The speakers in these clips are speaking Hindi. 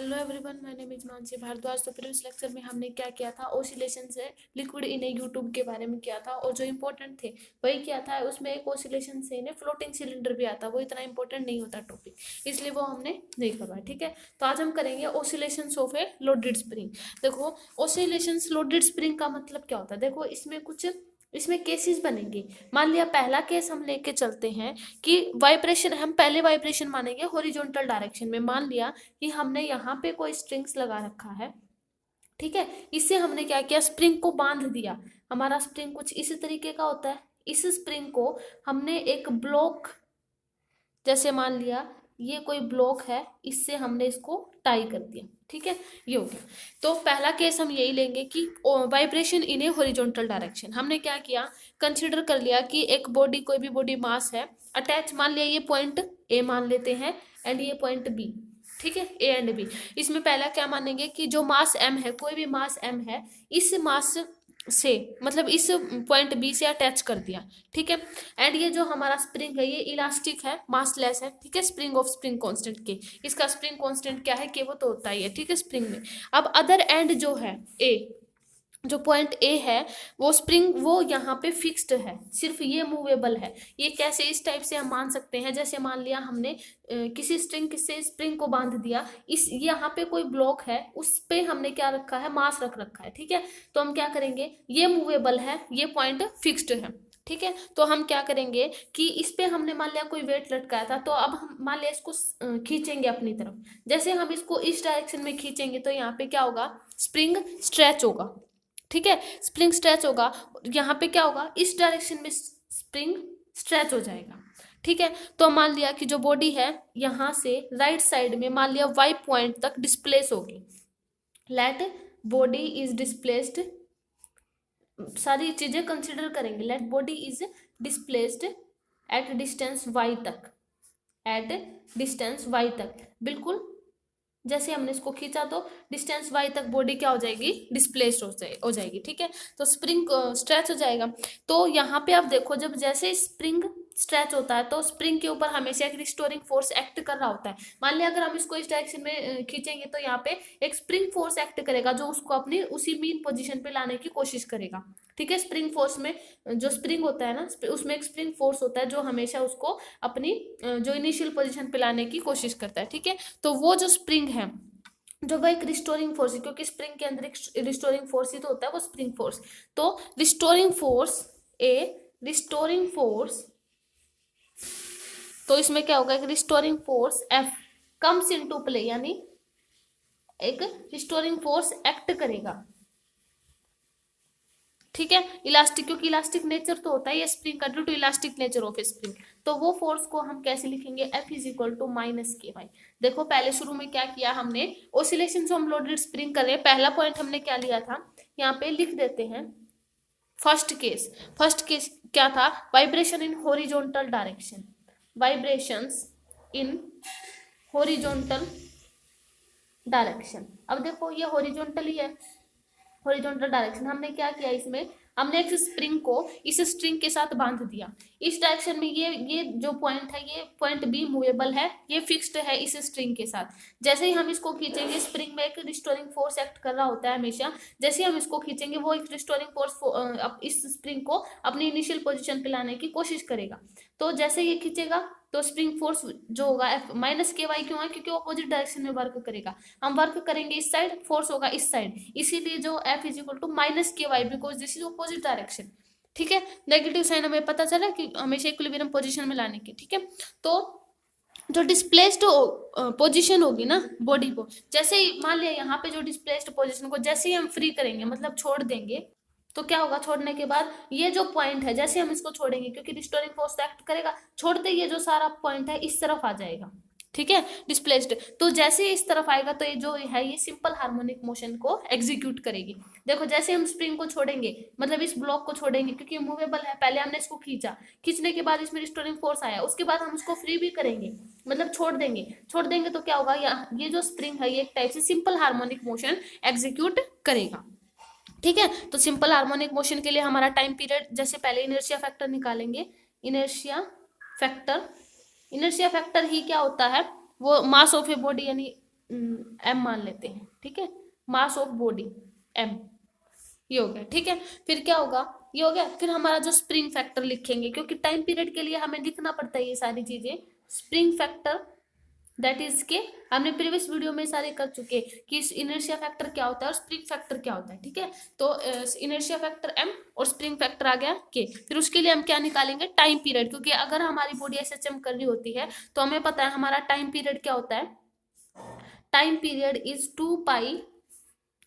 Hello everyone, my name is Mansi Bhardwaj. तो प्रीवियस लेक्चर में हमने क्या किया था, ऑसिलेशन से लिक्विड इन ए ट्यूब के बारे में किया था, और जो इम्पोर्टेंट थे वही किया था। उसमें एक ऑसिलेशन से ने फ्लोटिंग सिलेंडर भी आता, वो इतना इंपॉर्टेंट नहीं होता टॉपिक, इसलिए वो हमने नहीं करवाया। ठीक है, तो आज हम करेंगे oscillation of A loaded spring. देखो, ऑसिलेशन लोडेड स्प्रिंग का मतलब क्या होता है। देखो, इसमें केसेस बनेंगे। मान लिया पहला केस हम लेके चलते हैं कि वाइब्रेशन, हम पहले वाइब्रेशन मानेंगे हॉरिजॉन्टल डायरेक्शन में। मान लिया कि हमने यहाँ पे कोई स्ट्रिंग्स लगा रखा है, ठीक है। इससे हमने क्या किया, स्प्रिंग को बांध दिया। हमारा स्प्रिंग कुछ इसी तरीके का होता है। इस स्प्रिंग को हमने एक ब्लॉक, जैसे मान लिया ये कोई ब्लॉक है, इससे हमने इसको टाई कर दिया। ठीक है, ये हो गया। तो पहला केस हम यही लेंगे कि vibration in A horizontal direction. हमने क्या किया, कंसीडर कर लिया कि एक बॉडी, कोई भी बॉडी मास है अटैच। मान लिया ये पॉइंट ए मान लेते हैं एंड ये पॉइंट बी। ठीक है, ए एंड बी। इसमें पहला क्या मानेंगे कि जो मास एम है, कोई भी मास एम है, इस मास से, मतलब इस पॉइंट बी से अटैच कर दिया। ठीक है, एंड ये जो हमारा स्प्रिंग है ये इलास्टिक है, मासलेस है। ठीक है, स्प्रिंग ऑफ स्प्रिंग कांस्टेंट के, इसका स्प्रिंग कांस्टेंट क्या है कि वो तो होता ही है। ठीक है, स्प्रिंग में अब अदर एंड जो है ए, जो पॉइंट ए है वो स्प्रिंग, वो यहाँ पे फिक्स्ड है, सिर्फ ये मूवेबल है। ये कैसे, इस टाइप से हम मान सकते हैं, जैसे मान लिया हमने किसी स्ट्रिंग से स्प्रिंग को बांध दिया, इस यहाँ पे कोई ब्लॉक है, उस पे हमने क्या रखा है, मास रख रखा है। ठीक है, तो हम क्या करेंगे, ये मूवेबल है, ये पॉइंट फिक्स्ड है। ठीक है, तो हम क्या करेंगे कि इस पे हमने मान लिया कोई वेट लटकाया था, तो अब हम मान लिया इसको खींचेंगे अपनी तरफ। जैसे हम इसको इस डायरेक्शन में खींचेंगे तो यहाँ पे क्या होगा, स्प्रिंग स्ट्रेच होगा। ठीक है, स्प्रिंग स्ट्रेच होगा, यहाँ पे क्या होगा, इस डायरेक्शन में स्प्रिंग स्ट्रेच हो जाएगा। ठीक है, तो मान लिया कि जो बॉडी है यहाँ से राइट साइड में मान लिया वाई पॉइंट तक डिस्प्लेस होगी। लेट बॉडी इज डिस्प्लेस्ड, सारी चीजें कंसिडर करेंगे। Let body is displaced at distance Y तक, एट डिस्टेंस वाई तक। बिल्कुल जैसे हमने इसको खींचा तो डिस्टेंस वाई तक बॉडी क्या हो जाएगी, डिस्प्लेस्ड हो जाएगी। ठीक है, तो स्प्रिंग स्ट्रेच हो जाएगा। तो यहाँ पे आप देखो, जब जैसे स्प्रिंग स्ट्रेच होता है तो स्प्रिंग के ऊपर हमेशा एक रिस्टोरिंग फोर्स एक्ट कर रहा होता है। मान लिया अगर हम इसको इस डायरेक्शन में खींचेंगे तो यहाँ पे एक स्प्रिंग फोर्स एक्ट करेगा, जो उसको अपनी उसी मीन पोजीशन पे लाने की कोशिश करेगा। ठीक है, स्प्रिंग फोर्स में जो स्प्रिंग होता है ना, उसमें एक स्प्रिंग फोर्स होता है जो हमेशा उसको अपनी जो इनिशियल पोजीशन पे लाने की कोशिश करता है। ठीक है, तो वो जो स्प्रिंग है, जो वह एक रिस्टोरिंग फोर्स है, क्योंकि स्प्रिंग के अंदर एक रिस्टोरिंग फोर्स ही तो होता है, वो स्प्रिंग फोर्स। तो रिस्टोरिंग फोर्स, ए रिस्टोरिंग फोर्स, तो इसमें क्या होगा, एक restoring force F comes into play, यानी एक रिस्टोरिंग फोर्स एक्ट करेगा। ठीक है, इलास्टिक, क्योंकि इलास्टिक नेचर तो होता है ये स्प्रिंग का, due to elastic nature of spring. तो वो फोर्स को हम कैसे लिखेंगे, F is equal to minus के वाई। देखो पहले शुरू में क्या किया हमने, ऑसिलेशन से हम लोडेड स्प्रिंग कर रहे हैं। पहला पॉइंट हमने क्या लिया था, यहाँ पे लिख देते हैं। फर्स्ट केस क्या था, vibration in horizontal direction, vibrations in horizontal direction. अब देखो ये हॉरिजॉन्टल ही है, हॉरिजॉन्टल डायरेक्शन। हमने क्या किया, इसमें हमने एक स्प्रिंग को इस स्ट्रिंग के साथ बांध दिया इस डायरेक्शन में। ये जो पॉइंट है, ये पॉइंट बी मूवेबल है, ये फिक्स्ड है इस स्ट्रिंग के साथ। जैसे ही हम इसको खींचेंगे, स्प्रिंग में एक रिस्टोरिंग फोर्स एक्ट कर रहा होता है हमेशा। जैसे ही हम इसको खींचेंगे, वो एक रिस्टोरिंग फोर्स इस स्प्रिंग को अपनी इनिशियल पोजिशन पे लाने की कोशिश करेगा। तो जैसे ये खींचेगा तो स्प्रिंग फोर्स जो होगा एफ माइनस के वाई, क्यों है, क्योंकि वो अपोजिट डायरेक्शन में वर्क करेगा। हम वर्क करेंगे इस साइड, फोर्स होगा इस साइड, इसीलिए जो F is equal to minus के y, because this is opposite direction. ठीक है, नेगेटिव साइन हमें पता चला कि हमेशा इक्विलिब्रियम पोजीशन में लाने की। ठीक है, तो जो डिस्प्लेस्ड पोजीशन होगी ना बॉडी को, जैसे ही मान लिया यहाँ पे जो डिस्प्लेस्ड पोजीशन को जैसे ही हम फ्री करेंगे, मतलब छोड़ देंगे, तो क्या होगा, छोड़ने के बाद ये जो पॉइंट है, जैसे हम इसको छोड़ेंगे, क्योंकि रिस्टोरिंग फोर्स एक्ट करेगा, छोड़ते ये जो सारा पॉइंट है इस तरफ आ जाएगा। ठीक है, डिस्प्लेस्ड, तो जैसे ही इस तरफ आएगा तो ये जो है ये सिंपल हार्मोनिक मोशन को एग्जीक्यूट करेगी। देखो जैसे हम स्प्रिंग को छोड़ेंगे, मतलब इस ब्लॉक को छोड़ेंगे, क्योंकि मूवेबल है, पहले हमने इसको खींचा, खींचने के बाद इसमें रिस्टोरिंग फोर्स आया, उसके बाद हम उसको फ्री भी करेंगे, मतलब छोड़ देंगे तो क्या होगा, ये जो स्प्रिंग है ये एक टाइप से सिंपल हार्मोनिक मोशन एग्जीक्यूट करेगा। ठीक है, तो सिंपल हार्मोनिक मोशन के लिए हमारा टाइम पीरियड, जैसे पहले इनर्शिया फैक्टर निकालेंगे। इनर्शिया फैक्टर ही क्या होता है, वो मास ऑफ ए बॉडी, यानी एम मान लेते हैं, ठीक है, मास ऑफ बॉडी एम, ये हो गया, ठीक है। फिर क्या होगा, ये हो गया। फिर हमारा जो स्प्रिंग फैक्टर लिखेंगे, क्योंकि टाइम पीरियड के लिए हमें लिखना पड़ता है ये सारी चीजें। स्प्रिंग फैक्टर दैट इज के हमने प्रीवियस वीडियो में सारे कर चुके कि इनर्शिया फैक्टर क्या होता है और स्प्रिंग फैक्टर क्या होता है, ठीक है। तो इनर्शिया फैक्टर एम और स्प्रिंग फैक्टर आ गया के। फिर उसके लिए हम क्या निकालेंगे, टाइम पीरियड, क्योंकि अगर हमारी बॉडी एसएचएम कर रही होती है तो हमें पता है हमारा टाइम पीरियड क्या होता है। टाइम पीरियड इज 2 पाई,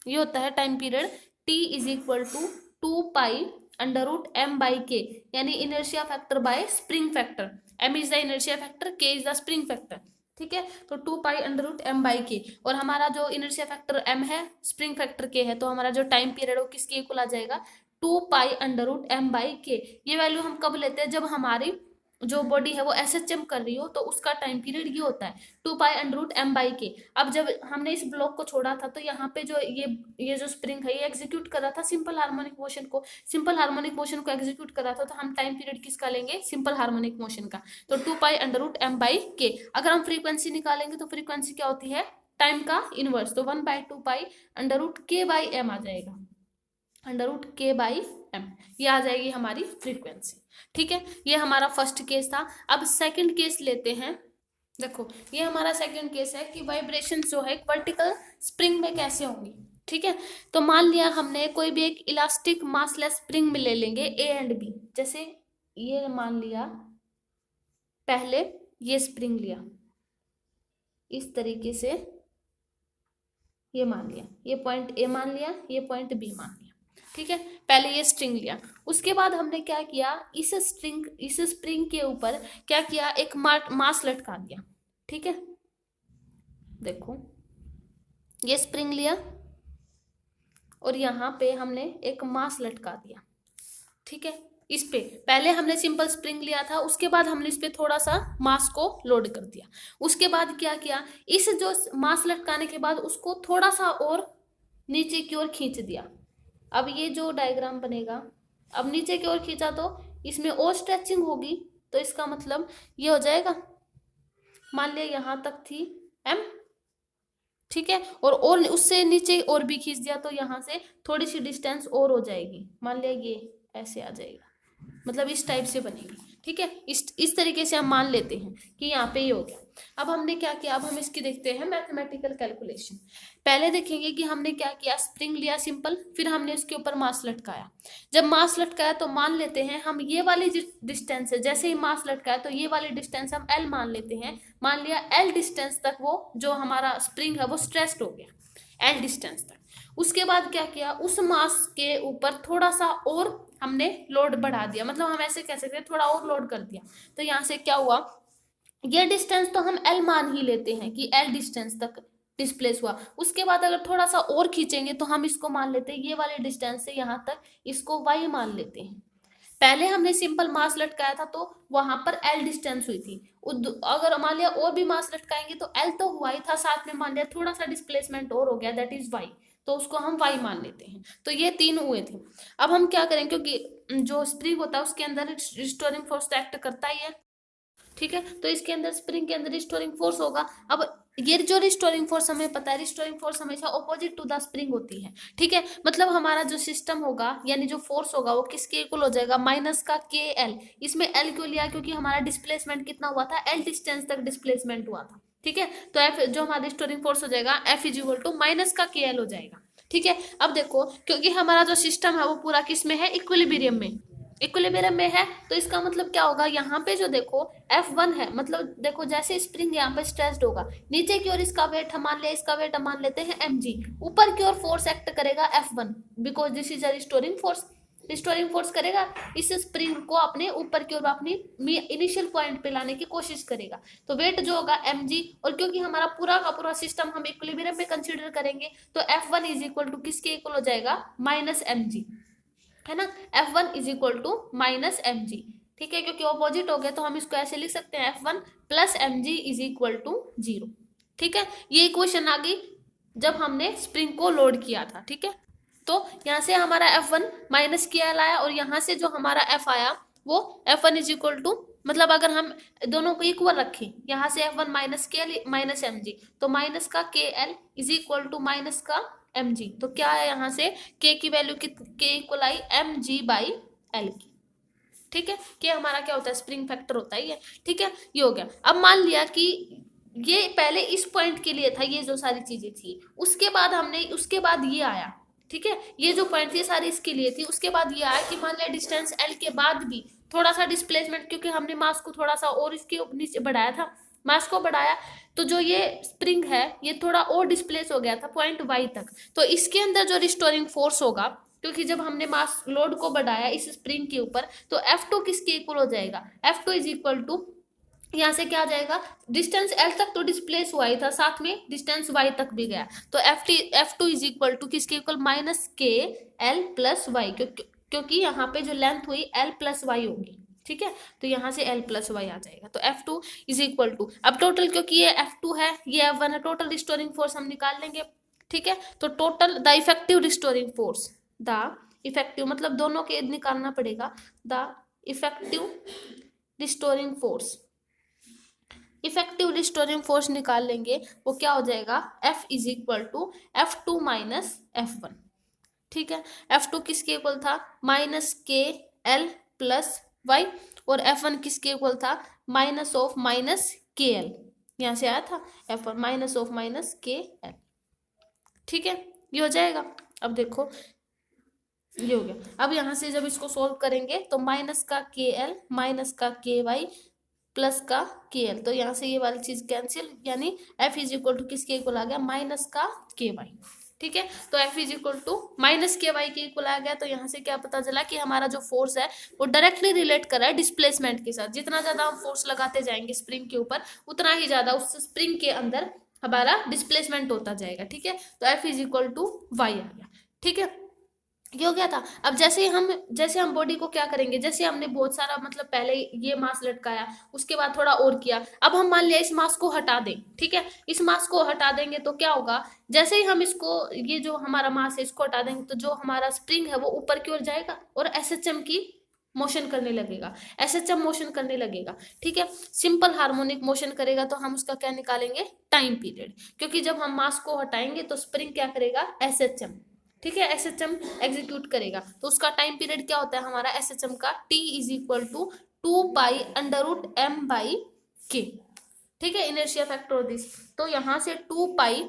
ये होता है time period. T is equal to 2 pi under root M by K, यानी inertia factor by spring factor. M is the inertia factor, K is the spring factor, ठीक है। तो 2 pi under root M by K, और हमारा जो इनर्शिया फैक्टर एम है, स्प्रिंग फैक्टर के है, तो हमारा जो टाइम पीरियड है वो किसके इक्वल आ जाएगा, 2 pi under root M by K. ये वैल्यू हम कब लेते हैं, जब हमारी जो बॉडी है वो एसएचएम कर रही हो, तो उसका टाइम पीरियड ये होता है 2 pi under root M by K. अब जब हमने इस ब्लॉक को छोड़ा था तो यहाँ पे जो ये जो स्प्रिंग है ये एग्जीक्यूट कर रहा था सिंपल हार्मोनिक मोशन को, सिंपल हार्मोनिक मोशन को एग्जीक्यूट कर रहा था, तो हम टाइम पीरियड किसका लेंगे, सिंपल हार्मोनिक मोशन का। तो 2 pi under root M by K. अगर हम फ्रीक्वेंसी निकालेंगे तो फ्रीक्वेंसी क्या होती है, टाइम का इनवर्स, तो 1/2 पाई अंडर रूट के बाई एम आ जाएगा, अंडर रूट के बाई एम, ये आ जाएगी हमारी फ्रीक्वेंसी, ठीक है। ये हमारा फर्स्ट केस था। अब सेकंड केस लेते हैं। देखो ये हमारा सेकंड केस है कि वाइब्रेशन जो है वर्टिकल स्प्रिंग में कैसे होंगी, ठीक है। तो मान लिया हमने कोई भी एक इलास्टिक मासलेस स्प्रिंग में ले लेंगे ए एंड बी, जैसे ये मान लिया, पहले ये स्प्रिंग लिया इस तरीके से, ये मान लिया, ये पॉइंट ए मान लिया, ये पॉइंट बी मान लिया, ठीक है। पहले ये स्ट्रिंग लिया, उसके बाद हमने क्या किया, इस स्प्रिंग के ऊपर क्या किया, एक मास लटका दिया, ठीक है। देखो ये स्प्रिंग लिया और यहाँ पे हमने एक मास लटका दिया, ठीक है। इस पे पहले हमने सिंपल स्प्रिंग लिया था, उसके बाद हमने इस पे थोड़ा सा मास को लोड कर दिया। उसके बाद क्या किया, इस जो मास लटकाने के बाद उसको थोड़ा सा और नीचे की ओर खींच दिया। अब ये जो डायग्राम बनेगा, अब नीचे की ओर खींचा तो इसमें और स्ट्रेचिंग होगी, तो इसका मतलब ये हो जाएगा, मान लिया यहाँ तक थी एम, ठीक है, और उससे नीचे और भी खींच दिया तो यहाँ से थोड़ी सी डिस्टेंस और हो जाएगी, मान लिया ये ऐसे आ जाएगा, मतलब इस टाइप से बनेगी, ठीक है। इस तरीके से हम मान लेते हैं कि यहाँ पे ये हो गया। अब हमने क्या किया, अब हम इसकी देखते हैं मैथमेटिकल कैलकुलेशन। पहले देखेंगे कि हमने क्या किया, स्प्रिंग लिया सिंपल, फिर हमने उसके ऊपर मास लटकाया। जब मास लटकाया तो मान लेते हैं हम ये वाली डिस्टेंस है, जैसे ही मास लटकाया तो ये वाली डिस्टेंस हम एल मान लेते हैं। मान लिया एल डिस्टेंस तक वो जो हमारा स्प्रिंग है वो स्ट्रेस्ड हो गया एल डिस्टेंस तक। उसके बाद क्या किया, उस मास के ऊपर थोड़ा सा और हमने लोड बढ़ा दिया, मतलब हम ऐसे कह सकते हैं थोड़ा और लोड कर दिया। तो यहाँ से क्या हुआ, ये डिस्टेंस तो हम एल मान ही लेते हैं कि एल डिस्टेंस तक डिस्प्लेस हुआ। उसके बाद अगर थोड़ा सा और खींचेंगे तो हम इसको मान लेते हैं, ये वाले डिस्टेंस से यहाँ तक इसको वाई मान लेते हैं। पहले हमने सिंपल मास लटकाया था तो वहां पर एल डिस्टेंस हुई थी, अगर मान लिया और भी मास लटकाएंगे तो एल तो हुआ ही था, साथ में मान लिया थोड़ा सा डिस्प्लेसमेंट और हो गया, दैट इज वाई, तो उसको हम वाई मान लेते हैं। तो ये 3 हुए थे। अब हम क्या करें, क्योंकि जो स्प्रिंग होता है उसके अंदर रिस्टोरिंग फोर्स एक्ट करता ही है, ठीक है। तो इसके अंदर स्प्रिंग के अंदर रिस्टोरिंग फोर्स होगा। अब ये जो रिस्टोरिंग फोर्स हमें पता है, रिस्टोरिंग फोर्स हमेशा ऑपोजिट टू द स्प्रिंग होती है, ठीक है। मतलब हमारा जो सिस्टम होगा यानी जो फोर्स होगा वो किसके इक्वल हो जाएगा, माइनस का के एल। इसमें एल क्यों लिया, क्योंकि हमारा डिस्प्लेसमेंट कितना हुआ था, एल डिस्टेंस तक डिस्प्लेसमेंट हुआ था, ठीक है। तो एफ जो हमारा रिस्टोरिंग फोर्स हो जाएगा F is equal to minus का के एल हो जाएगा, ठीक है। अब देखो क्योंकि हमारा जो सिस्टम है वो पूरा किस में है, इक्विलिब्रियम में, इक्विलिब्रियम में है, तो इसका मतलब क्या होगा, यहाँ पे जो देखो F1 है, मतलब देखो जैसे स्प्रिंग यहाँ पे स्ट्रेस्ड होगा, नीचे की ओर इसका वेट हम मान लिया, इसका वेट हम मान लेते हैं mg, ऊपर की ओर फोर्स एक्ट करेगा F1 because this is a restoring force. Restoring force करेगा इस स्प्रिंग को अपने ऊपर की ओर अपनी इनिशियल पॉइंट पे लाने की कोशिश करेगा, तो वेट जो होगा mg, और क्योंकि हमारा पूरा का पूरा सिस्टम हम इक्विलिब्रियम में कंसीडर करेंगे तो F1 इज इक्वल टू किसके इक्वल हो जाएगा, माइनस mg, है ना। F1 is equal to minus mg, ठीक है, क्योंकि ऑपोजिट हो गया तो हम इसको ऐसे लिख सकते हैं F1 plus mg is equal to 0, ठीक है। ये इक्वेशन आ गई जब हमने स्प्रिंग को लोड किया था, ठीक है। तो यहाँ से हमारा F1 माइनस किया आया और यहाँ से जो हमारा F आया वो F1 इज इक्वल टू मतलब अगर हम दोनों को इक्वल रखें, यहाँ से F1 माइनस के एल माइनस एम जी, तो माइनस का K L is equal to minus का एम जी। तो क्या है यहाँ से के की वैल्यू के इक्वल आई एम जी बाई एल की। ठीक है, के हमारा क्या होता है, स्प्रिंग फैक्टर होता है ये। ठीक है, ये हो गया। अब मान लिया कि ये पहले इस पॉइंट के लिए था, ये जो सारी चीजें थी, उसके बाद उसके बाद ये आया। ठीक है, ये जो पॉइंट थी सारी इसके लिए थी, उसके बाद ये आया कि मान लिया डिस्टेंस एल के बाद भी थोड़ा सा डिस्प्लेसमेंट, क्योंकि हमने मास को थोड़ा सा और इसके नीचे बढ़ाया था, मास को बढ़ाया, तो जो ये स्प्रिंग है ये थोड़ा और डिस्प्लेस हो गया था पॉइंट वाई तक। तो इसके अंदर जो रिस्टोरिंग फोर्स होगा, क्योंकि जब हमने मास लोड को बढ़ाया इस स्प्रिंग के ऊपर, तो F2 किसके इक्वल हो जाएगा, F2 इज इक्वल टू, यहाँ से क्या आ जाएगा, डिस्टेंस एल तक तो डिस्प्लेस हुआ ही था, साथ में डिस्टेंस वाई तक भी गया, तो F2 इज इक्वल टू किसके इक्वल, माइनस के एल प्लस वाई, क्योंकि यहाँ पे जो लेंथ हुई एल प्लस वाई होगी। ठीक है, तो यहाँ से एल प्लस वाई आ जाएगा, तो F2 इज इक्वल टू, अब टोटल क्योंकि ये F2 है ये F1 है, टोटल रिस्टोरिंग फोर्स हम निकाल लेंगे। ठीक है, तो total the effective restoring force, the effective मतलब दोनों के निकालना पड़ेगा, the effective restoring force, effective restoring force निकाल लेंगे, वो क्या हो जाएगा, F is equal to F2 minus F1। ठीक है, F2 किसके इक्वल था, माइनस के एल प्लस वाई, और F1 किसके इक्वल था, माइनस ऑफ माइनस के एल, यहाँ से आया था F1 माइनस ऑफ माइनस के एल। ठीक है, ये हो जाएगा। अब देखो ये हो गया। अब यहाँ से जब इसको सोल्व करेंगे तो माइनस का के एल माइनस का के वाई प्लस का के एल, तो यहाँ से ये वाली चीज कैंसिल, यानी F इज इक्वल टू किसके इक्वल आ गया, माइनस का के वाई। ठीक है, तो F is equal to minus के वाई के इक्वल आ गया। तो यहाँ से क्या पता चला कि हमारा जो फोर्स है वो डायरेक्टली रिलेट कर रहा है डिस्प्लेसमेंट के साथ। जितना ज्यादा हम फोर्स लगाते जाएंगे स्प्रिंग के ऊपर, उतना ही ज्यादा उस स्प्रिंग के अंदर हमारा डिस्प्लेसमेंट होता जाएगा। ठीक है, तो F is equal to y आ गया। ठीक है, ये हो गया था। अब जैसे हम बॉडी को क्या करेंगे, जैसे हमने बहुत सारा मतलब पहले ये मास लटकाया, उसके बाद थोड़ा और किया, अब हम मान लिया इस मास को हटा दें। ठीक है, इस मास को हटा देंगे तो क्या होगा, जैसे ही हम इसको, ये जो हमारा मास है इसको हटा देंगे, तो जो हमारा स्प्रिंग है वो ऊपर की ओर जाएगा और एसएचएम की मोशन करने लगेगा, एसएचएम मोशन करने लगेगा। ठीक है, सिंपल हार्मोनिक मोशन करेगा, तो हम उसका क्या निकालेंगे, टाइम पीरियड, क्योंकि जब हम मास को हटाएंगे तो स्प्रिंग क्या करेगा, एसएचएम। ठीक है, एसएचएम एग्जीक्यूट करेगा, तो उसका टाइम पीरियड क्या होता है हमारा एसएचएम का, T is equal to 2 pi under root M by K. ठीक है, इनर्शिया फैक्टर ऑफ दिस, तो यहाँ से 2 पाई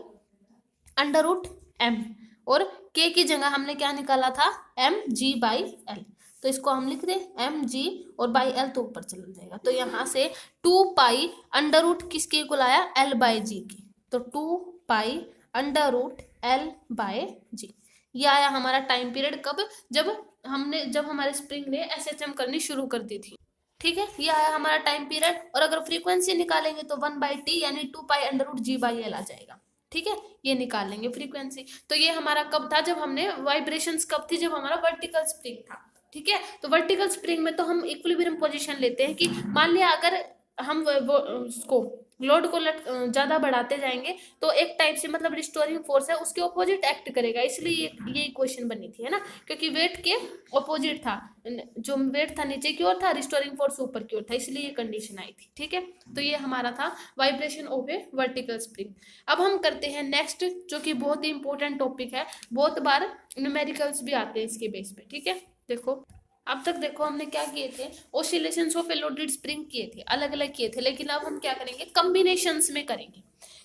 अंडर रूट एम, और के की जगह हमने क्या निकाला था, एम जी बाई एल, तो इसको हम लिख दें एम जी, और बाई एल तो ऊपर चला जाएगा, तो यहाँ से 2 पाई अंडर रूट किसके इक्वल आया, एल बाई जी की, तो 2 pi under root l by g. ये आया हमारा टाइम पीरियड, कब, जब हमारे स्प्रिंग ने एसएचएम करनी शुरू कर दी थी। ठीक है, ये आया हमारा टाइम पीरियड, और अगर फ्रीक्वेंसी निकालेंगे तो 1/t यानी 2 pi under root g by l आ जाएगा। ठीक है, ये निकाल लेंगे फ्रीक्वेंसी। तो ये हमारा कब था, जब हमने वाइब्रेशंस कब थी, जब हमारा वर्टिकल स्प्रिंग था। ठीक है, तो वर्टिकल स्प्रिंग में तो हम इक्विलिब्रियम पोजीशन लेते हैं कि मान लिया अगर हम उसको लोड को ज्यादा बढ़ाते जाएंगे तो एक टाइप से मतलब रिस्टोरिंग फोर्स है उसके ऑपोजिट एक्ट करेगा, इसलिए ये इक्वेशन बनी थी, है ना, क्योंकि वेट के ऑपोजिट था, जो वेट था नीचे की ओर था, रिस्टोरिंग फोर्स ऊपर की ओर था, इसलिए ये कंडीशन आई थी। ठीक है, तो ये हमारा था vibration of A vertical spring. अब हम करते हैं नेक्स्ट, जो कि बहुत ही इंपॉर्टेंट टॉपिक है, बहुत बार न्यूमेरिकल्स भी आते हैं इसके बेस पे। ठीक है, देखो अब तक देखो हमने क्या किए थे, oscillations of A loaded spring किए थे, अलग अलग किए थे, लेकिन अब हम क्या करेंगे, कॉम्बिनेशंस में करेंगे।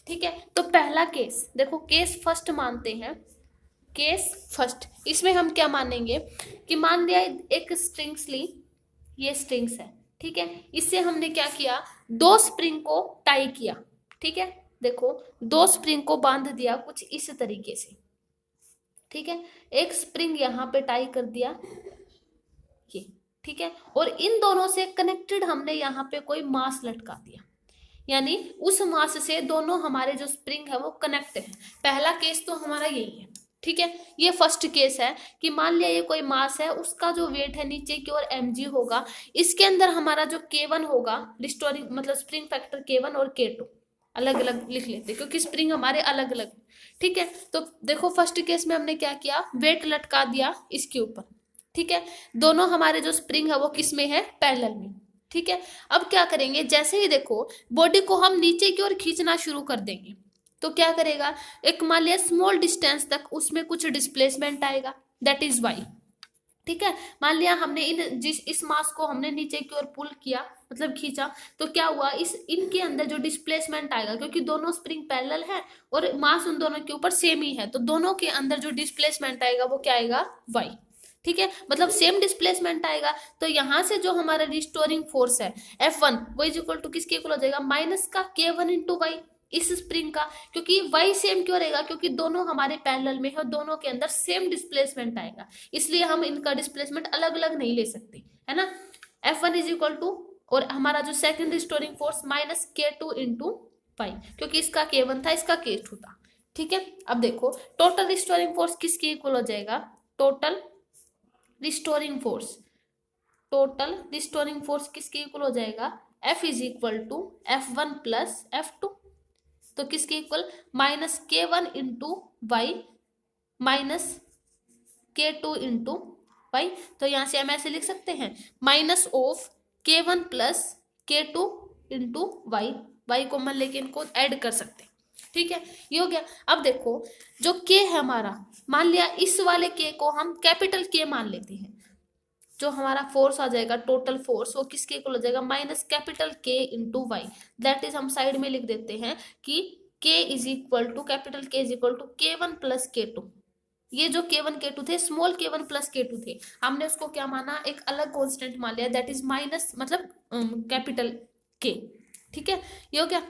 ठीक है, तो पहला केस देखो, केस फर्स्ट मानते हैं, केस फर्स्ट, इसमें हम क्या मानेंगे कि मान लिया एक स्ट्रिंग्स ली, ये स्ट्रिंग्स है। ठीक है, इससे हमने क्या किया, 2 स्प्रिंग को टाई किया। ठीक है, देखो 2 स्प्रिंग को बांध दिया कुछ इस तरीके से। ठीक है, एक स्प्रिंग यहाँ पे टाई कर दिया ये। ठीक है, और इन दोनों से कनेक्टेड हमने यहाँ पे कोई मास लटका दिया, यानी उस मास से दोनों हमारे जो स्प्रिंग है वो कनेक्ट है। पहला केस तो हमारा यही है। ठीक है, ये फर्स्ट केस है कि मान लिया ये कोई मास है, उसका जो वेट है नीचे की ओर mg होगा, इसके अंदर हमारा जो k1 होगा, रिस्टोरिंग मतलब स्प्रिंग फैक्टर k1 और k2 अलग अलग लिख लेते क्योंकि स्प्रिंग हमारे अलग अलग। ठीक है, तो देखो फर्स्ट केस में हमने क्या किया, वेट लटका दिया इसके ऊपर। ठीक है, दोनों हमारे जो स्प्रिंग है वो किस में है, पैरेलल में। ठीक है। अब क्या करेंगे, जैसे ही देखो बॉडी को हम नीचे की ओर खींचना शुरू कर देंगे तो क्या करेगा, एक मान लिया स्मॉल डिस्टेंस तक उसमें कुछ डिस्प्लेसमेंट आएगा, दैट इज वाई। ठीक है, मान लिया हमने इस मास को हमने नीचे की ओर पुल किया, मतलब खींचा, तो क्या हुआ, इस इनके अंदर जो डिस्प्लेसमेंट आएगा, क्योंकि दोनों स्प्रिंग पैरेलल है और मास उन दोनों के ऊपर सेम ही है, तो दोनों के अंदर जो डिस्प्लेसमेंट आएगा वो क्या आएगा, वाई। ठीक है, मतलब सेम डिस्प्लेसमेंट आएगा, तो यहां से जो हमारा रिस्टोरिंग फोर्स है F1 वो इज इक्वल टू किसके इक्वल हो जाएगा, माइनस का K1 इंटू वाई, इस स्प्रिंग का, क्योंकि वाई सेम क्यों रहेगा, क्योंकि दोनों हमारे पैरेलल में है और दोनों के अंदर सेम डिस्प्लेसमेंट आएगा, इसलिए हम इनका डिस्प्लेसमेंट अलग अलग नहीं ले सकते, है ना। F1 इज इक्वल टू, और हमारा जो second restoring force minus K2 into Y, क्योंकि इसका K1 था, इसका K2 था। ठीक है, अब देखो टोटल रिस्टोरिंग फोर्स किसके इक्वल हो जाएगा, total restoring force, total restoring force किसके इक्वल हो जाएगा, F is equal to F1 plus F2, तो किसके equal, minus K1 into Y minus K2 into Y, तो यहां से हम ऐसे लिख सकते हैं, minus of K1 plus K2 into Y, Y common लेके इनको ऐड कर सकते हैं। ठीक है, ये हो गया। अब देखो जो K है हमारा, मान लिया इस वाले K को हम कैपिटल K मान लेते हैं, जो हमारा फोर्स आ जाएगा टोटल फोर्स वो किसके इक्वल हो जाएगा, minus capital K into Y, that is हम साइड में लिख देते हैं कि K is equal to, capital K is equal to K1 plus K2, ये जो K1 K2 थे, स्मॉल K1 प्लस K2 थे, हमने उसको क्या माना, एक अलग कॉन्स्टेंट मान लिया, दैट इज माइनस मतलब कैपिटल K। ठीक है, ये हो गया।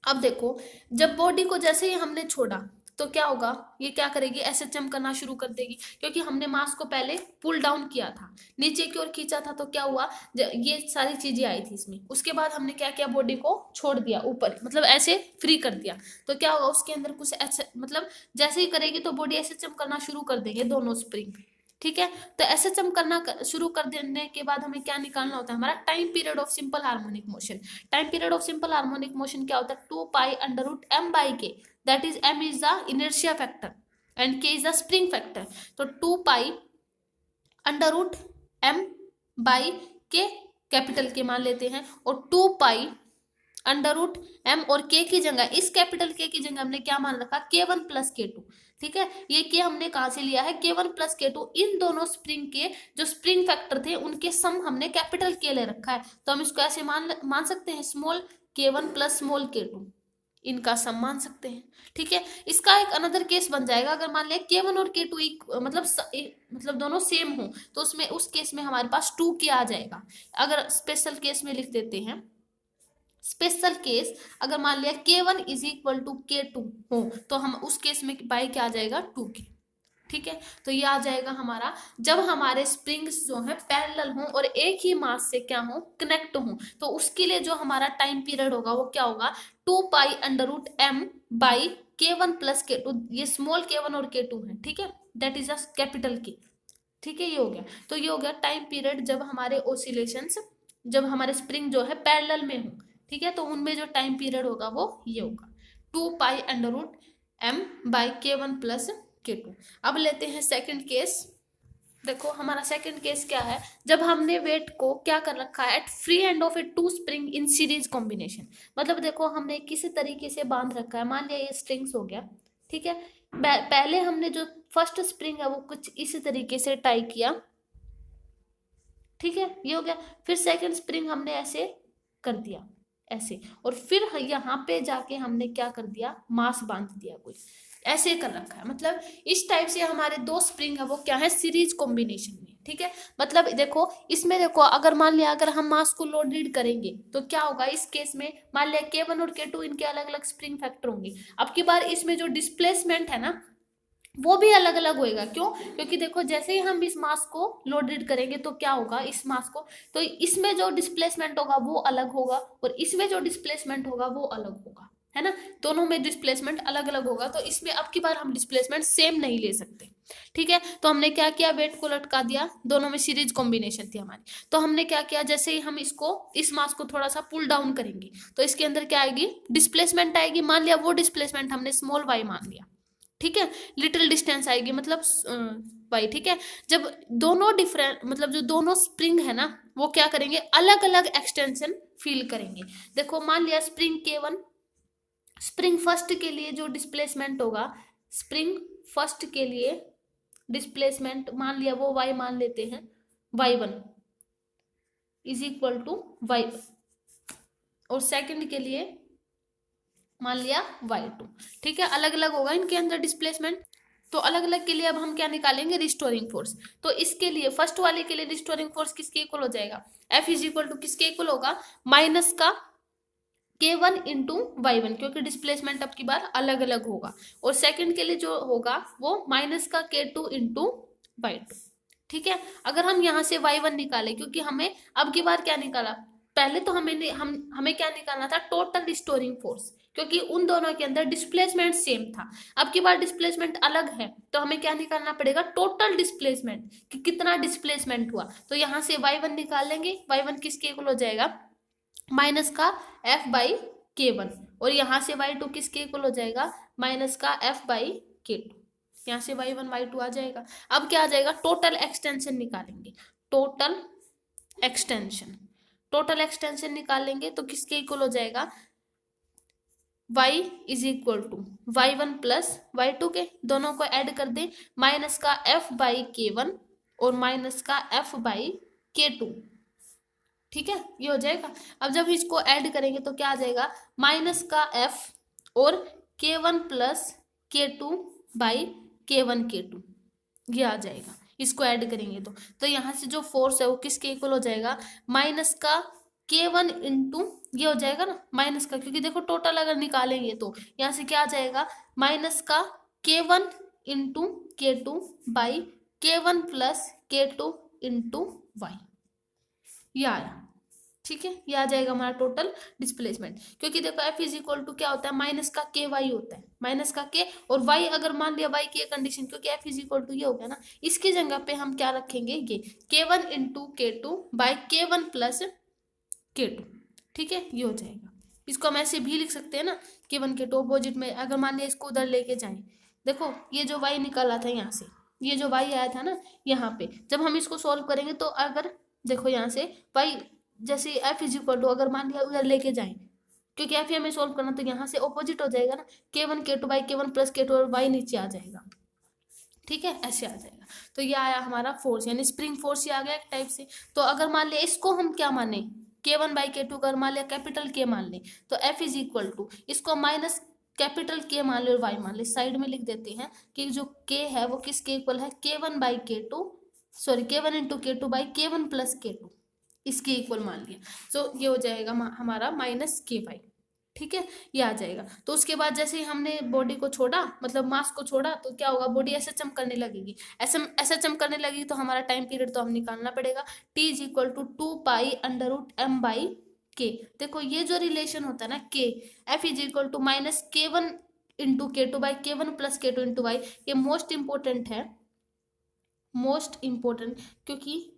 अब देखो जब बॉडी को जैसे ही हमने छोड़ा तो क्या होगा, ये क्या करेगी, SHM करना शुरू कर देगी, क्योंकि हमने मास को पहले पुल डाउन किया था, नीचे की ओर खींचा था, तो क्या हुआ, ये सारी चीजें आई थी इसमें, उसके बाद हमने क्या किया, बॉडी को छोड़ दिया ऊपर, मतलब ऐसे फ्री कर दिया, तो क्या होगा, उसके अंदर कुछ मतलब जैसे ही करेगी तो बॉडी SHM करना शुरू कर देंगे दोनों स्प्रिंग। ठीक है, तो SHM करना शुरू कर देने के बाद हमें क्या निकालना होता है, हमारा time period of simple harmonic motion. Time period of simple harmonic motion क्या होता है, 2 pi under root m by k, that is m is the inertia factor and k is the spring factor, तो 2 pi under root m by k, capital k मान लेते हैं, और 2 पाई अंडर रूट m, और k की जगह, इस कैपिटल K की जगह हमने क्या मान रखा, K1 प्लस K2। ठीक है, ये K हमने कहाँ से लिया है, K1 प्लस K2, इन दोनों स्प्रिंग के जो स्प्रिंग फैक्टर थे उनके सम हमने कैपिटल K ले रखा है, तो हम इसको ऐसे मान सकते हैं, small K1 plus small K2, इनका सम मान सकते हैं। ठीक है, इसका एक अनदर केस बन जाएगा, अगर मान लिया K1 और K2 मतलब दोनों सेम हो, तो उसमें उस केस में हमारे पास 2K आ जाएगा। अगर स्पेशल केस में लिख देते हैं, स्पेशल केस अगर मान लिया K1 is equal to K2 हो, तो हम उस केस में बाई क्या आ जाएगा, 2K। ठीक है, तो ये आ जाएगा हमारा, जब हमारे स्प्रिंग्स जो है पैरेलल हों और एक ही मास से क्या हो, कनेक्ट हो, तो उसके लिए जो हमारा टाइम पीरियड होगा वो क्या होगा, 2 pi under root m by K1 plus K2, ये स्मॉल K1 और K2 है। ठीक है, that is a capital K। ठीक है, ये हो गया, तो ये हो गया टाइम पीरियड जब हमारे ओसिलेशंस, जब हमारे स्प्रिंग जो है पैरेलल में हो। ठीक है, तो उनमें जो टाइम पीरियड होगा वो ये होगा, 2 pi under root m by K1 plus K2। अब लेते हैं सेकंड केस। देखो हमारा सेकंड केस क्या है, जब हमने वेट को क्या कर रखा है, at free end of a 2 spring in series combination, मतलब देखो हमने किसी तरीके से बांध रखा है, मान लिया ये स्ट्रिंग्स हो गया। ठीक है, पहले हमने जो फर्स्ट स्प्रिंग है वो कुछ इसी तरीके से टाई किया। ठीक है, ये हो गया, फिर सेकंड स्प्रिंग हमने ऐसे कर दिया ऐसे, और फिर यहाँ पे जाके हमने क्या कर दिया, मास बांध दिया, कोई ऐसे कर रखा है, मतलब इस टाइप से हमारे 2 स्प्रिंग है वो क्या है, सीरीज कॉम्बिनेशन में। ठीक है, मतलब देखो इसमें देखो, अगर मान लिया अगर हम मास को लोडेड करेंगे तो क्या होगा, इस केस में मान लिया K1 और K2 इनके अलग अलग स्प्रिंग फैक्टर होंगे। अब की बार इसमें जो डिस्प्लेसमेंट है ना वो भी अलग अलग होएगा, क्यों, क्योंकि देखो जैसे ही हम इस मास को लोडेड करेंगे तो क्या होगा, इस मास को, तो इसमें जो डिस्प्लेसमेंट होगा वो अलग होगा और इसमें जो डिस्प्लेसमेंट होगा वो अलग होगा, है ना, दोनों में डिस्प्लेसमेंट अलग अलग होगा, तो इसमें अब की बार हम डिस्प्लेसमेंट सेम नहीं ले सकते। ठीक है, तो हमने क्या किया, वेट को लटका दिया, दोनों में सीरीज कॉम्बिनेशन थी हमारी, तो हमने क्या किया, जैसे ही हम इसको, इस मास को थोड़ा सा पुल डाउन करेंगे तो इसके अंदर क्या आएगी, डिस्प्लेसमेंट आएगी, मान लिया वो डिस्प्लेसमेंट हमने स्मॉल y मान लिया। ठीक है, लिटिल डिस्टेंस आएगी मतलब y, ठीक है। जब दोनों डिफरेंट मतलब जो दोनों स्प्रिंग है ना वो क्या करेंगे, अलग अलग एक्सटेंशन फील करेंगे। देखो मान लिया स्प्रिंग K1, स्प्रिंग फर्स्ट के लिए जो डिस्प्लेसमेंट होगा, स्प्रिंग फर्स्ट के लिए डिस्प्लेसमेंट मान लिया वो y मान लेते हैं, y1 is equal to y, और सेकंड के लिए मान लिया y2, ठीक है। अलग अलग होगा इनके अंदर डिस्प्लेसमेंट, तो अलग अलग के लिए अब हम क्या निकालेंगे, रिस्टोरिंग फोर्स। तो इसके लिए फर्स्ट वाले के लिए रिस्टोरिंग फोर्स किसके इक्वल हो जाएगा, F इज इक्वल टू किसके इक्वल होगा, माइनस का K1 इंटू y1, क्योंकि डिस्प्लेसमेंट अब की बार अलग अलग होगा। और सेकंड के लिए जो होगा वो माइनस का K2 इंटू y2, ठीक है। अगर हम यहाँ से y1 निकालें, क्योंकि हमें अब की बार क्या निकाला, पहले तो हमें क्या निकालना था, टोटल रिस्टोरिंग फोर्स, क्योंकि उन दोनों के अंदर डिस्प्लेसमेंट सेम था। अब की बार डिस्प्लेसमेंट अलग है तो हमें क्या निकालना पड़ेगा, टोटल डिस्प्लेसमेंट, कि कितना डिस्प्लेसमेंट हुआ। तो यहाँ से y1 निकाल लेंगे, y1 किसके इक्वल हो जाएगा, माइनस का F बाई K1, और यहाँ से y2 किसके इक्वल हो जाएगा, माइनस का F बाई K2। यहाँ से y1 y2 आ जाएगा। अब क्या आ जाएगा, टोटल एक्सटेंशन निकालेंगे, टोटल एक्सटेंशन, टोटल एक्सटेंशन निकालेंगे तो किसके इक्वल हो जाएगा, y is equal to y1 plus y2 के, दोनों को ऐड कर दें, माइनस का F बाई K1 और माइनस का F बाई K2, ठीक है, ये हो जाएगा। अब जब इसको ऐड करेंगे तो क्या आ जाएगा, माइनस का F और K1 plus K2 by K1 K2, ये आ जाएगा। इसको ऐड करेंगे तो यहाँ से जो फोर्स है वो किसके इक्वल हो जाएगा, माइनस का K1 इंटू, ये हो जाएगा ना माइनस का, क्योंकि देखो टोटल अगर निकालेंगे तो यहाँ से क्या आ जाएगा, माइनस का K1 into K2 by K1 plus K2 into y, ये आया, ठीक है। ये आ जाएगा हमारा टोटल डिस्प्लेसमेंट, क्योंकि देखो F इज इक्वल टू क्या होता है, माइनस का के वाई होता है, माइनस का के, और y अगर मान लिया y की कंडीशन, क्योंकि F इज इक्वल टू ये हो गया ना, इसकी जगह पे हम क्या रखेंगे, ये K1 into K2 by K1 plus K2, ठीक है, ये हो जाएगा। इसको हम ऐसे भी लिख सकते हैं ना, K1 K2 अपोजिट में, अगर मान लिया इसको उधर लेके जाएं, देखो ये जो y निकाला था यहाँ से, ये जो y आया था ना यहाँ पे, जब हम इसको सॉल्व करेंगे तो अगर देखो यहाँ से y जैसे F इज इक्वल टू, अगर मान लिया उधर लेके जाएं, क्योंकि F हमें सोल्व करना, तो यहाँ से ऑपोजिट हो जाएगा ना, K1 K2 by K1 plus K2 और y नीचे आ जाएगा, ठीक है, ऐसे आ जाएगा। तो ये आया हमारा फोर्स, यानी स्प्रिंग फोर्स ये आ गया एक टाइप से। तो अगर मान लिया इसको हम क्या माने, K1 बाई K2 अगर मान लिया कैपिटल K मान ले, तो F इज इक्वल टू इसको माइनस कैपिटल K मान ले और y मान ले, साइड में लिख देते हैं कि जो K है वो किसके इक्वल है, K1 by K2, sorry K1 into K2 by K1 plus K2, इसके इक्वल मान लिया। तो ये हो जाएगा हमारा माइनस K वाई, ठीक है, ये आ जाएगा। तो उसके बाद जैसे ही हमने बॉडी को छोड़ा, मतलब मास को छोड़ा, तो क्या होगा, बॉडी ऐसे चम करने लगेगी, ऐसे चम करने लगेगी, तो हमारा टाइम पीरियड तो हम निकालना पड़ेगा, T is equal to 2 pi under root m by K. देखो ये जो रिलेशन होता है ना K, F is equal to minus K1 into K2 by K1 plus K2 into y, ये मोस्ट इंपॉर्टेंट है, मोस्ट इंपॉर्टेंट, क्योंकि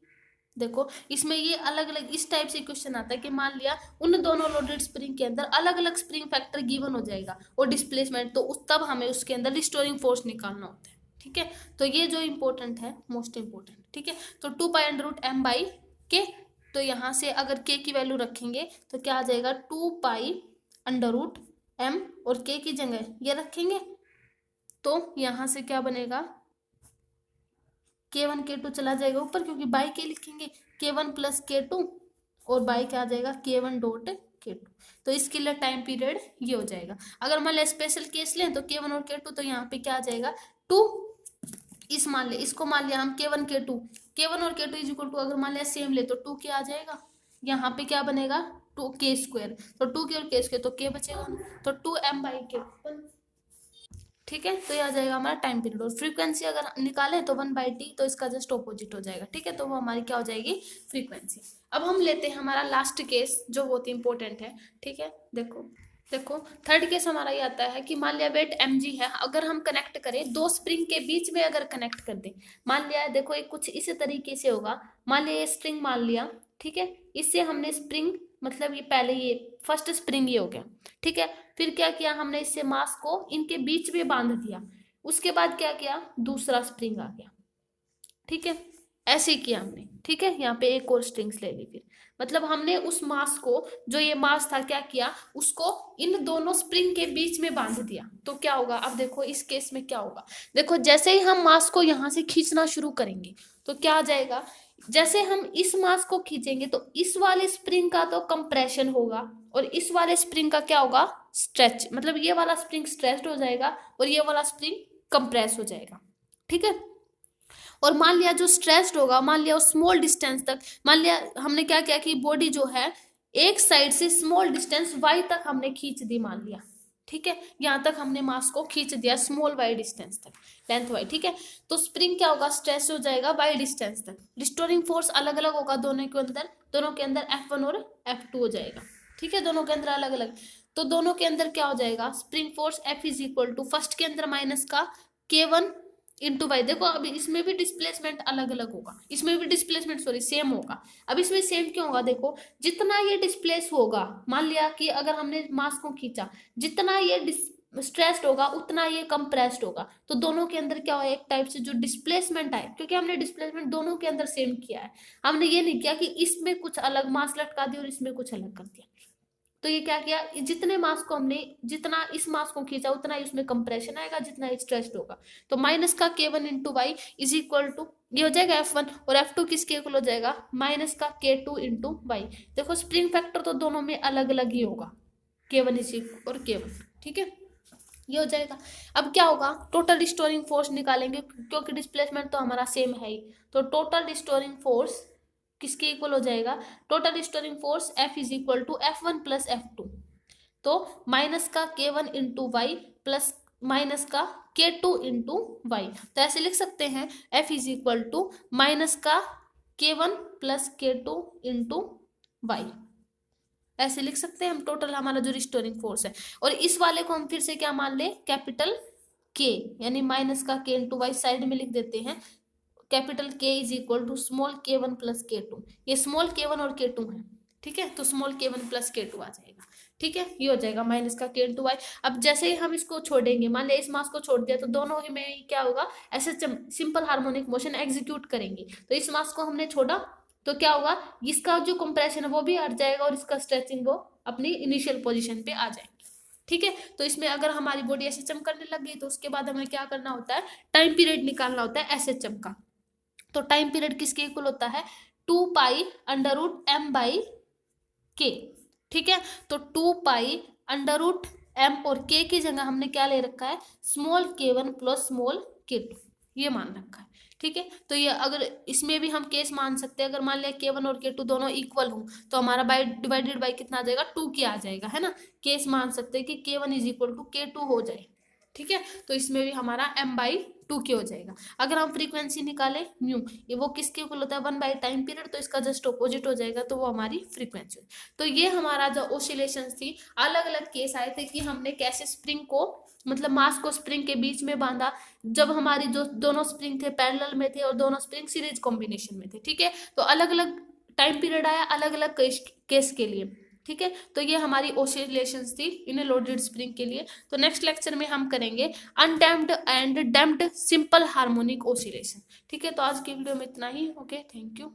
देखो इसमें ये अलग अलग इस टाइप से क्वेश्चन आता है कि मान लिया उन दोनों लोडेड स्प्रिंग के अंदर अलग अलग स्प्रिंग फैक्टर गिवन हो जाएगा और डिस्प्लेसमेंट, तो उस तब हमें उसके अंदर रिस्टोरिंग फोर्स निकालना होता है, ठीक है। तो ये जो इंपॉर्टेंट है, मोस्ट इंपॉर्टेंट, ठीक है। तो 2 pi under root m by K, तो यहाँ से अगर k की वैल्यू रखेंगे तो क्या आ जाएगा, 2 पाई अंडर रूट m, और k की जगह ये रखेंगे तो यहाँ से क्या बनेगा, K1 K2 चला जाएगा ऊपर, क्योंकि बाई के लिखेंगे K1 प्लस K2, और बाई क्या आ जाएगा, K1 डॉट K2। तो इसके लिए टाइम पीरियड ये हो जाएगा। अगर मान लिया स्पेशल केस लें तो K1 और K2, तो यहाँ पे क्या आ जाएगा 2, इस मान लिया, इसको मान लिया हम K1 K2, K1 और K2 इज इक्वल टू, अगर मान लिया सेम ले तो 2 k आ जाएगा, यहाँ पे क्या बनेगा 2k स्क्वायर, तो 2k और k स्क्वायर तो k बचेगा, तो 2m बाई के, ठीक है। तो ये आ जाएगा हमारा टाइम पीरियड, और फ्रीक्वेंसी अगर निकालें तो 1/t, तो इसका जस्ट ऑपोजिट हो जाएगा, ठीक है। तो वो हमारी क्या हो जाएगी, फ्रीक्वेंसी। अब हम लेते हैं हमारा लास्ट केस जो बहुत ही इंपॉर्टेंट है, ठीक है। देखो थर्ड केस हमारा ये आता है कि मान लिया वेट mg है, अगर हम कनेक्ट करें दो स्प्रिंग के बीच में, अगर कनेक्ट कर दें, मान लिया देखो एक कुछ इसी तरीके से होगा, मान लिया ये स्प्रिंग मान लिया, ठीक है, इससे हमने स्प्रिंग मतलब ये पहले ये फर्स्ट स्प्रिंग ये हो गया, ठीक है। फिर क्या किया हमने, इससे मास को इनके बीच में बांध दिया, उसके बाद क्या किया, दूसरा स्प्रिंग आ गया, ठीक है, ऐसे ही किया हमने, ठीक है। यहाँ पे एक और स्ट्रिंग्स ले ली, फिर मतलब हमने उस मास को, जो ये मास था, क्या किया, उसको इन दोनों स्प्रिंग के बीच में बांध दिया। तो क्या होगा, अब देखो इस केस में क्या होगा, देखो जैसे ही हम मास को यहाँ से खींचना शुरू करेंगे तो क्या आ जाएगा, जैसे हम इस मास को खींचेंगे तो इस वाले स्प्रिंग का तो कंप्रेशन होगा और इस वाले स्प्रिंग का क्या होगा, स्ट्रेच, मतलब ये वाला स्प्रिंग स्ट्रेच्ड हो जाएगा और ये वाला स्प्रिंग कंप्रेस हो जाएगा, ठीक है। और मान लिया जो स्ट्रेस्ड होगा, मान लिया उस स्मॉल डिस्टेंस तक, मान लिया हमने क्या किया कि बॉडी जो है एक साइड से स्मॉल डिस्टेंस y तक हमने खींच दी, मान लिया, ठीक है, यहां तक हमने मास को खींच दिया स्मॉल y डिस्टेंस तक, लेंथ y, ठीक है। तो स्प्रिंग क्या होगा, स्ट्रेस हो जाएगा y डिस्टेंस तक, रिस्टोरिंग फोर्स अलग अलग होगा दोनों के अंदर F1 और F2 हो जाएगा, ठीक है, दोनों के अंदर अलग अलग। तो दोनों के अंदर क्या हो जाएगा, spring force F is equal to, first के अंदर माइनस का K1 इंटू वाई, देखो अभी इसमें भी डिस्प्लेसमेंट अलग अलग होगा, इसमें भी डिस्प्लेसमेंट सॉरी सेम होगा। अब इसमें सेम क्यों होगा, देखो जितना ये डिस्प्लेस होगा, मान लिया कि अगर हमने मास को खींचा, जितना ये स्ट्रेस्ड होगा उतना ये कंप्रेस्ड होगा, तो दोनों के अंदर क्या होगा, एक टाइप से जो डिस्प्लेसमेंट आए, क्योंकि हमने डिस्प्लेसमेंट दोनों के अंदर सेम किया है, हमने ये नहीं किया कि इसमें कुछ अलग मास लटका दिया और इसमें कुछ अलग कर दिया। तो ये क्या किया, जितने मास को हमने, जितना इस मास को खींचा उतना ही उसमें कंप्रेशन आएगा, जितना स्ट्रेस्ड होगा। तो माइनस का K1 into y is equal to, ये हो जाएगा F1 और F2 किसके इक्वल हो जाएगा, माइनस का K2 इंटू वाई। देखो स्प्रिंग फैक्टर तो दोनों में अलग अलग ही होगा, K1 इज इक्वल और K1, ठीक है, ये हो जाएगा। अब क्या होगा, टोटल रिस्टोरिंग फोर्स निकालेंगे, क्योंकि डिस्प्लेसमेंट तो हमारा सेम है ही, तो टोटल रिस्टोरिंग फोर्स किसके इक्वल हो जाएगा, total restoring force F is equal to F1 plus F2, तो माइनस का K1 into Y plus minus का K2 इंटू वाई, तो ऐसे लिख सकते हैं F is equal to minus का K1 plus K2 into Y, ऐसे लिख सकते हैं हम टोटल हमारा जो रिस्टोरिंग फोर्स है। और इस वाले को हम फिर से क्या मान ले, कैपिटल K, यानी माइनस का K इंटू वाई साइड में लिख देते हैं, capital K is equal to small K1 plus K2, ये स्मॉल K1 और K2 है, ठीक है, तो स्मॉल K1 प्लस K2 आ जाएगा, ठीक है, ये हो जाएगा माइनस का K इंटू वाई। अब जैसे ही हम इसको छोड़ेंगे, मान लिया इस मास को छोड़ दिया, तो दोनों ही में क्या होगा, ऐसे सिंपल हार्मोनिक मोशन एग्जीक्यूट करेंगे। तो इस मास को हमने छोड़ा तो क्या होगा, इसका जो कंप्रेशन है वो भी हट जाएगा और इसका स्ट्रेचिंग वो अपनी इनिशियल पोजीशन पे आ जाएंगे, ठीक है। तो इसमें अगर हमारी बॉडी ऐसे चम करने लग गई तो उसके बाद हमें क्या करना होता है, टाइम पीरियड निकालना होता है SHM का। तो टाइम पीरियड किसके इक्वल होता है, 2 pi under root M by K, ठीक है। तो 2 पाई अंडर रूट एम और के की जगह हमने क्या ले रखा है, small K1 plus small K2, ये मान रखा है, ठीक है। तो ये अगर इसमें भी हम केस मान सकते हैं, अगर मान लिया K1 और K2 दोनों इक्वल हो तो हमारा बाई डिवाइडेड बाई कितना आ जाएगा, 2 के आ जाएगा, है ना। केस मान सकते हैं कि K1 is equal to K2 हो जाए, ठीक है। तो इसमें भी हमारा m/2 के हो जाएगा। अगर हम फ्रीक्वेंसी निकालें म्यू, ये वो किसके इक्वल होता है, 1 बाई टाइम पीरियड, तो इसका जस्ट ऑपोजिट हो जाएगा, तो वो हमारी फ्रीक्वेंसी। तो ये हमारा जो ऑसिलेशन थी, अलग अलग केस आए थे कि हमने कैसे स्प्रिंग को, मतलब मास को स्प्रिंग के बीच में बांधा, जब हमारी जो दोनों स्प्रिंग थे पैरेलल में थे और दोनों स्प्रिंग सीरीज कॉम्बिनेशन में थे, ठीक है। तो अलग अलग टाइम पीरियड आया अलग अलग केस के लिए, ठीक है। तो ये हमारी ऑसिलेशंस थी इन लोडेड स्प्रिंग के लिए। तो नेक्स्ट लेक्चर में हम करेंगे undamped and damped simple harmonic oscillation, ठीक है। तो आज की वीडियो में इतना ही, ओके, थैंक यू।